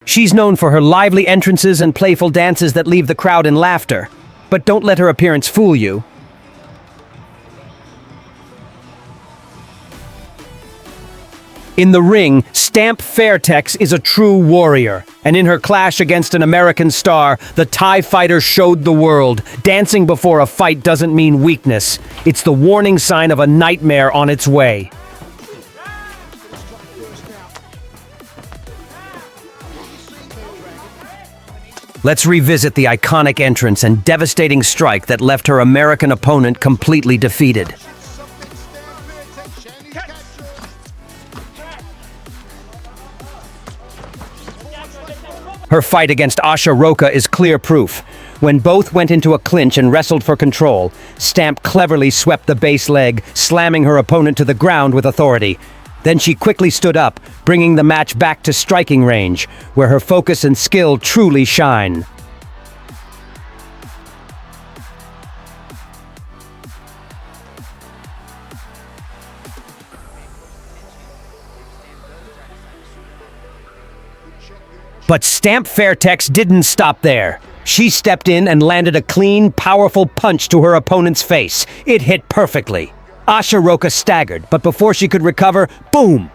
She's known for her lively entrances and playful dances that leave the crowd in laughter. But don't let her appearance fool you. In the ring, Fairtex is a true warrior, and in her clash against an American star, the Thai fighter showed the world, dancing before a fight doesn't mean weakness. It's the warning sign of a nightmare on its way. Let's revisit the iconic entrance and devastating strike that left her American opponent completely defeated. Her fight against Asha Roka is clear proof. When both went into a clinch and wrestled for control, Stamp cleverly swept the base leg, slamming her opponent to the ground with authority. Then she quickly stood up, bringing the match back to striking range, where her focus and skill truly shine. But Fairtex didn't stop there. She stepped in and landed a clean, powerful punch to her opponent's face. It hit perfectly. Asha Roka staggered, but before she could recover, boom!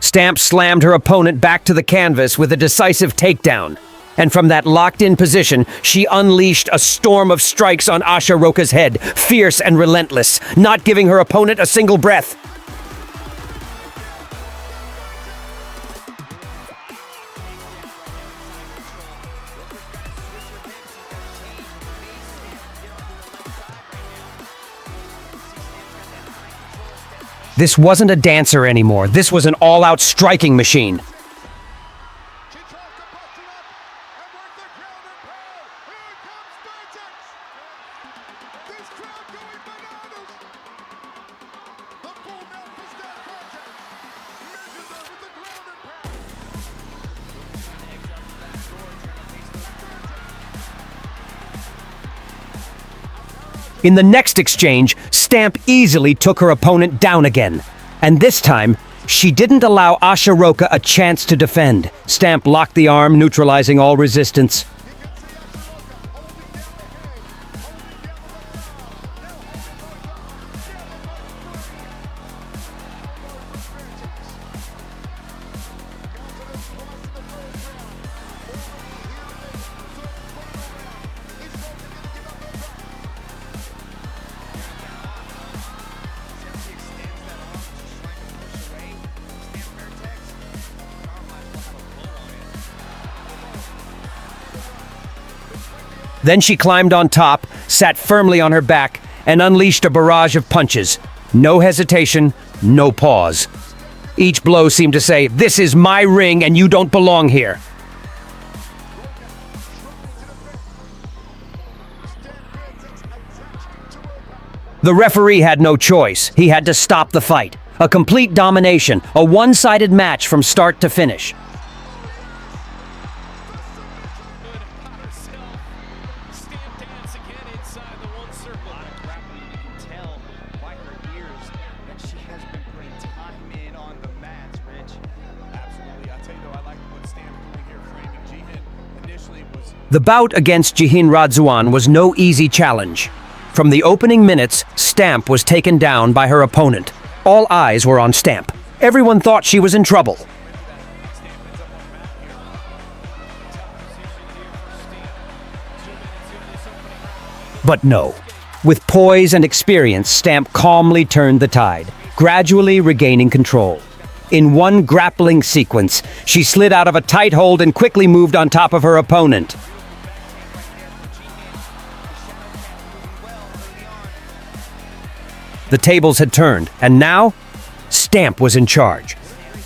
Stamp slammed her opponent back to the canvas with a decisive takedown. And from that locked-in position, she unleashed a storm of strikes on Asha Roka's head, fierce and relentless, not giving her opponent a single breath. This wasn't a dancer anymore. This was an all-out striking machine. In the next exchange, Stamp easily took her opponent down again. And this time, she didn't allow Asha Roka a chance to defend. Stamp locked the arm, neutralizing all resistance. Then she climbed on top, sat firmly on her back, and unleashed a barrage of punches. No hesitation, no pause. Each blow seemed to say, "This is my ring and you don't belong here." The referee had no choice. He had to stop the fight. A complete domination, a one-sided match from start to finish. The bout against Jihin Radzuan was no easy challenge. From the opening minutes, Stamp was taken down by her opponent. All eyes were on Stamp. Everyone thought she was in trouble. But no. With poise and experience, Stamp calmly turned the tide, gradually regaining control. In one grappling sequence, she slid out of a tight hold and quickly moved on top of her opponent. The tables had turned, and now, Stamp was in charge.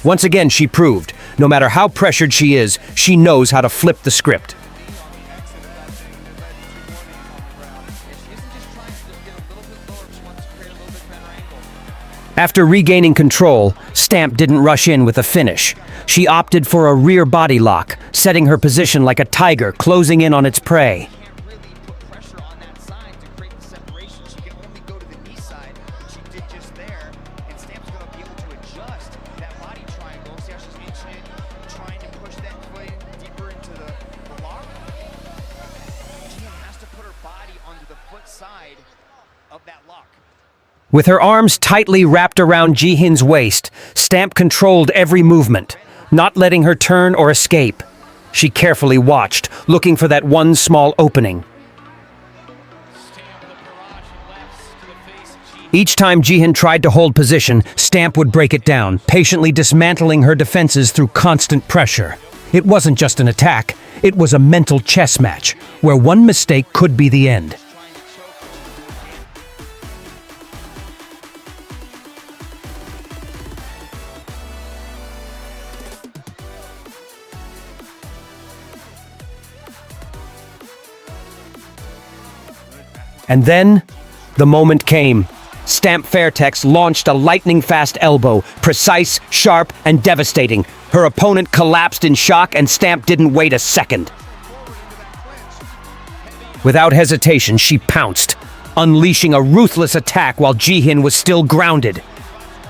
Once again, she proved, no matter how pressured she is, she knows how to flip the script. After regaining control, Stamp didn't rush in with a finish. She opted for a rear body lock, setting her position like a tiger closing in on its prey. With her arms tightly wrapped around Jihin's waist, Stamp controlled every movement, not letting her turn or escape. She carefully watched, looking for that one small opening. Each time Jihin tried to hold position, Stamp would break it down, patiently dismantling her defenses through constant pressure. It wasn't just an attack, it was a mental chess match, where one mistake could be the end. And then, the moment came. Stamp Fairtex launched a lightning-fast elbow, precise, sharp, and devastating. Her opponent collapsed in shock, and Stamp didn't wait a second. Without hesitation, she pounced, unleashing a ruthless attack while Jihin was still grounded.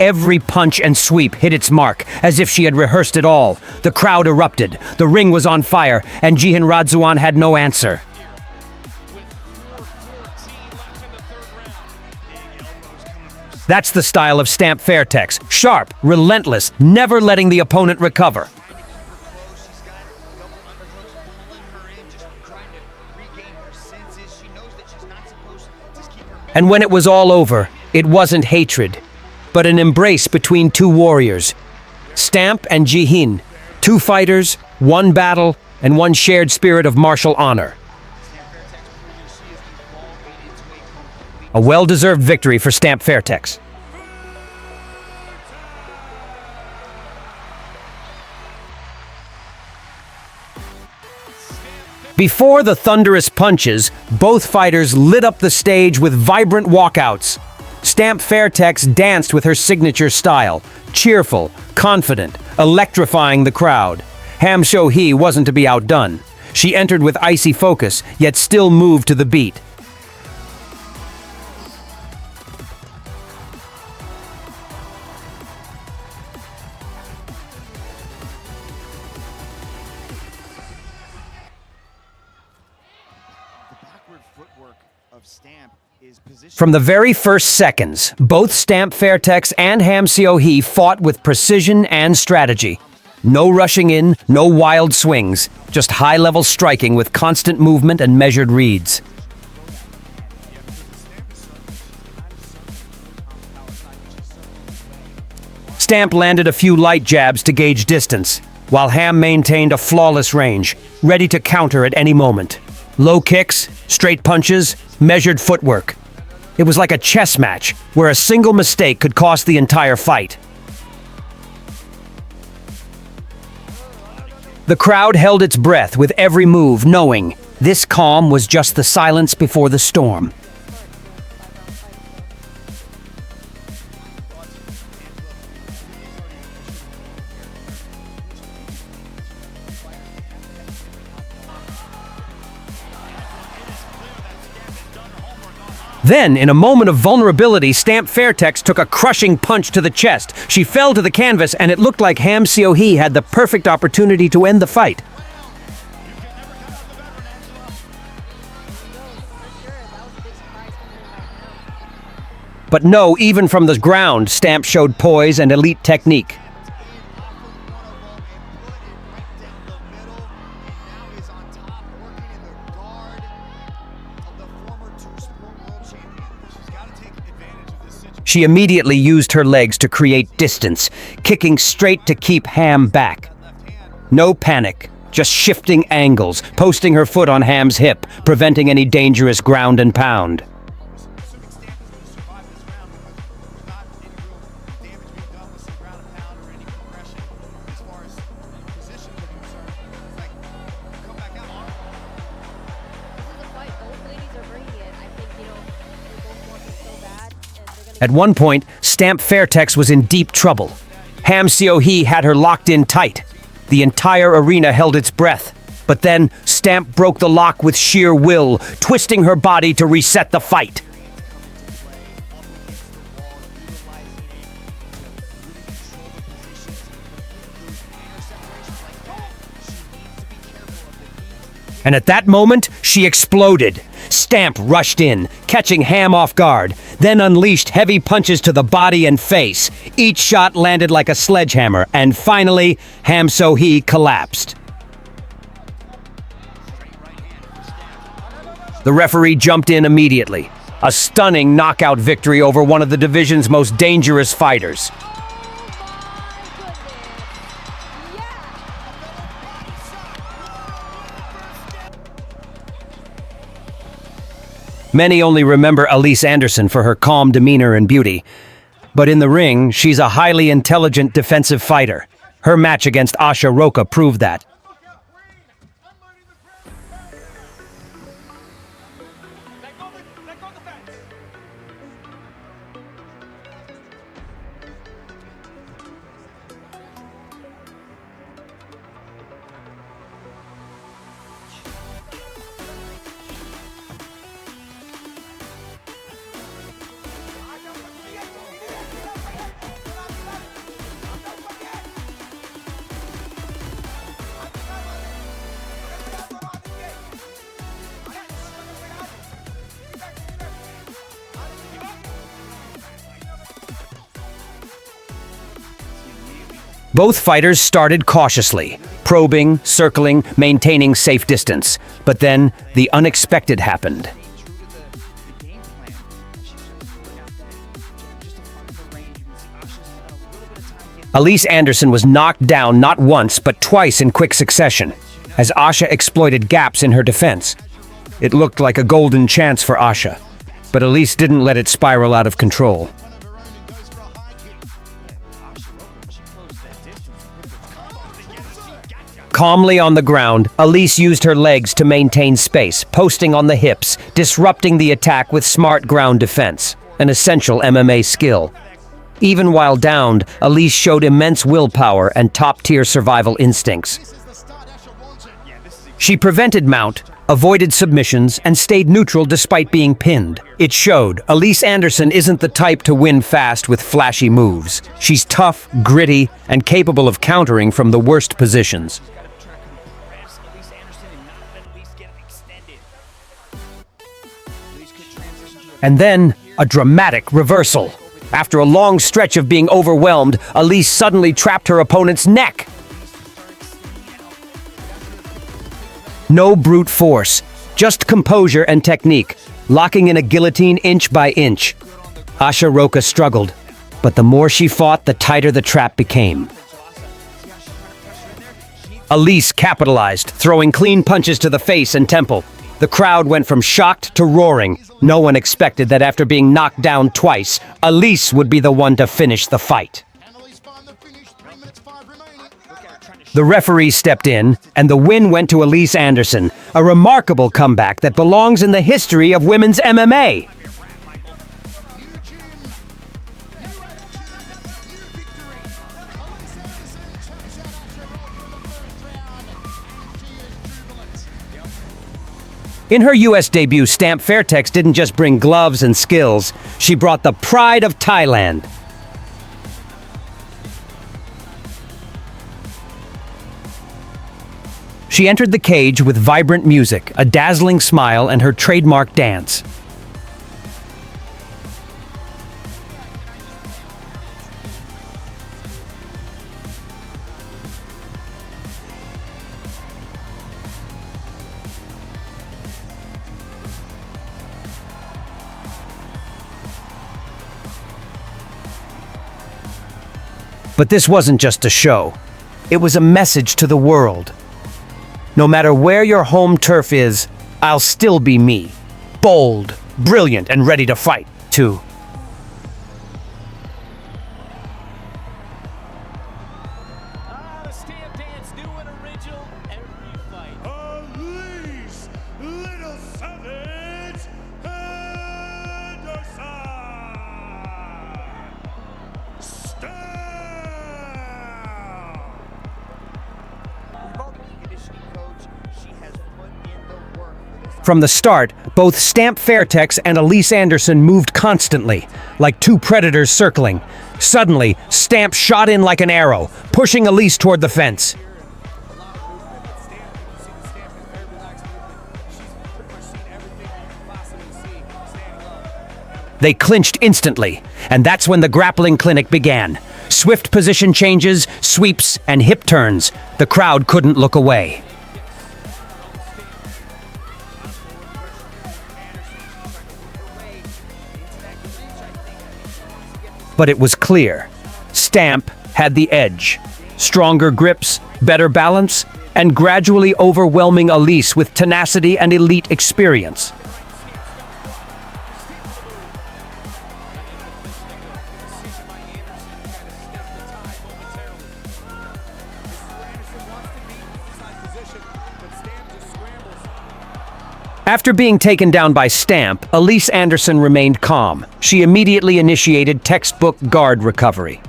Every punch and sweep hit its mark, as if she had rehearsed it all. The crowd erupted, the ring was on fire, and Jihin Radzuan had no answer. That's the style of Stamp Fairtex. Sharp, relentless, never letting the opponent recover. And when it was all over, it wasn't hatred, but an embrace between two warriors. Stamp and Jihin, two fighters, one battle, and one shared spirit of martial honor. A well-deserved victory for Stamp Fairtex. Before the thunderous punches, both fighters lit up the stage with vibrant walkouts. Stamp Fairtex danced with her signature style, cheerful, confident, electrifying the crowd. Ham Seo Hee wasn't to be outdone. She entered with icy focus, yet still moved to the beat. From the very first seconds, both Stamp Fairtex and Ham Seo Hee fought with precision and strategy. No rushing in, no wild swings, just high-level striking with constant movement and measured reads. Stamp landed a few light jabs to gauge distance, while Ham maintained a flawless range, ready to counter at any moment. Low kicks, straight punches, measured footwork. It was like a chess match, where a single mistake could cost the entire fight. The crowd held its breath with every move, knowing this calm was just the silence before the storm. Then, in a moment of vulnerability, Stamp Fairtex took a crushing punch to the chest. She fell to the canvas, and it looked like Ham Seo Hee had the perfect opportunity to end the fight. But no, even from the ground, Stamp showed poise and elite technique. She immediately used her legs to create distance, kicking straight to keep Ham back. No panic, just shifting angles, posting her foot on Ham's hip, preventing any dangerous ground and pound. At one point, Stamp Fairtex was in deep trouble. Ham Seo Hee had her locked in tight. The entire arena held its breath. But then, Stamp broke the lock with sheer will, twisting her body to reset the fight. And at that moment, she exploded. Stamp rushed in, catching Ham off guard, then unleashed heavy punches to the body and face. Each shot landed like a sledgehammer, and finally, Ham Seo Hee collapsed. The referee jumped in immediately. A stunning knockout victory over one of the division's most dangerous fighters. Many only remember Alyse Anderson for her calm demeanor and beauty. But in the ring, she's a highly intelligent defensive fighter. Her match against Asha Roka proved that. Both fighters started cautiously, probing, circling, maintaining safe distance. But then, the unexpected happened. Alyse Anderson was knocked down not once, but twice in quick succession, as Asha exploited gaps in her defense. It looked like a golden chance for Asha, but Alyse didn't let it spiral out of control. Calmly on the ground, Alyse used her legs to maintain space, posting on the hips, disrupting the attack with smart ground defense, an essential MMA skill. Even while downed, Alyse showed immense willpower and top-tier survival instincts. She prevented mount, avoided submissions, and stayed neutral despite being pinned. It showed Alyse Anderson isn't the type to win fast with flashy moves. She's tough, gritty, and capable of countering from the worst positions. And then, a dramatic reversal. After a long stretch of being overwhelmed, Alyse suddenly trapped her opponent's neck. No brute force, just composure and technique, locking in a guillotine inch by inch. Asha Roka struggled, but the more she fought, the tighter the trap became. Alyse capitalized, throwing clean punches to the face and temple. The crowd went from shocked to roaring. No one expected that after being knocked down twice, Alyse would be the one to finish the fight. The referee stepped in, and the win went to Alyse Anderson, a remarkable comeback that belongs in the history of women's MMA. In her US debut, Stamp Fairtex didn't just bring gloves and skills, she brought the pride of Thailand. She entered the cage with vibrant music, a dazzling smile, and her trademark dance. But this wasn't just a show. It was a message to the world. No matter where your home turf is, I'll still be me. Bold, brilliant, and ready to fight, too. The Stamp Dance, new and original, every fight. Alyse, Little Savage, Anderson! From the start, both Stamp Fairtex and Alyse Anderson moved constantly, like two predators circling. Suddenly, Stamp shot in like an arrow, pushing Alyse toward the fence. They clinched instantly, and that's when the grappling clinic began. Swift position changes, sweeps, and hip turns. The crowd couldn't look away. But it was clear. Stamp had the edge. Stronger grips, better balance, and gradually overwhelming Alyse with tenacity and elite experience. After being taken down by Stamp, Alyse Anderson remained calm. She immediately initiated textbook guard recovery.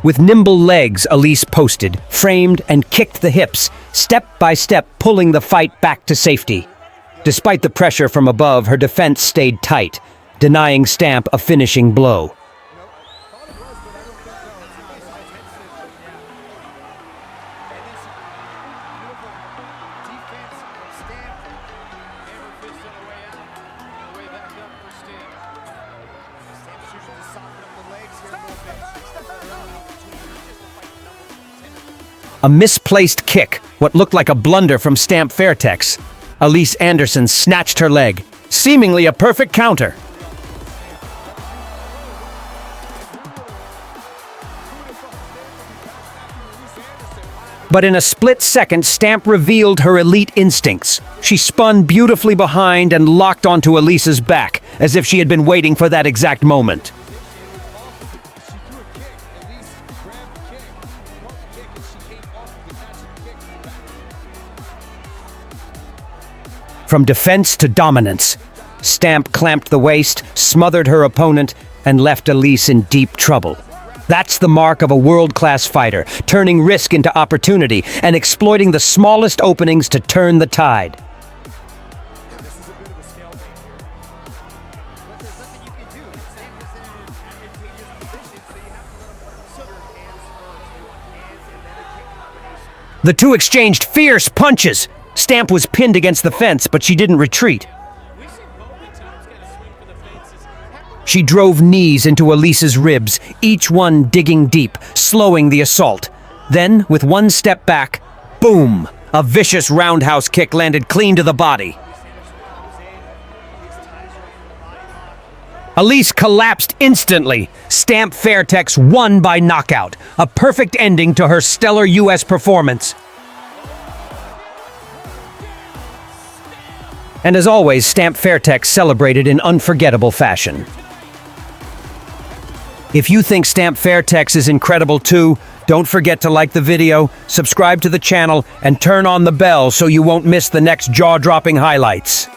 With nimble legs, Alyse posted, framed, and kicked the hips, step by step pulling the fight back to safety. Despite the pressure from above, her defense stayed tight, denying Stamp a finishing blow. A misplaced kick, what looked like a blunder from Stamp Fairtex. Alyse Anderson snatched her leg, seemingly a perfect counter. But in a split second, Stamp revealed her elite instincts. She spun beautifully behind and locked onto Alyse's back, as if she had been waiting for that exact moment. From defense to dominance, Stamp clamped the waist, smothered her opponent, and left Alyse in deep trouble. That's the mark of a world-class fighter, turning risk into opportunity and exploiting the smallest openings to turn the tide. The two exchanged fierce punches. Stamp was pinned against the fence, but she didn't retreat. She drove knees into Alyse's ribs, each one digging deep, slowing the assault. Then, with one step back, boom! A vicious roundhouse kick landed clean to the body. Alyse collapsed instantly. Stamp Fairtex won by knockout, a perfect ending to her stellar U.S. performance. And as always, Stamp Fairtex celebrated in unforgettable fashion. If you think Stamp Fairtex is incredible too, don't forget to like the video, subscribe to the channel, and turn on the bell so you won't miss the next jaw-dropping highlights.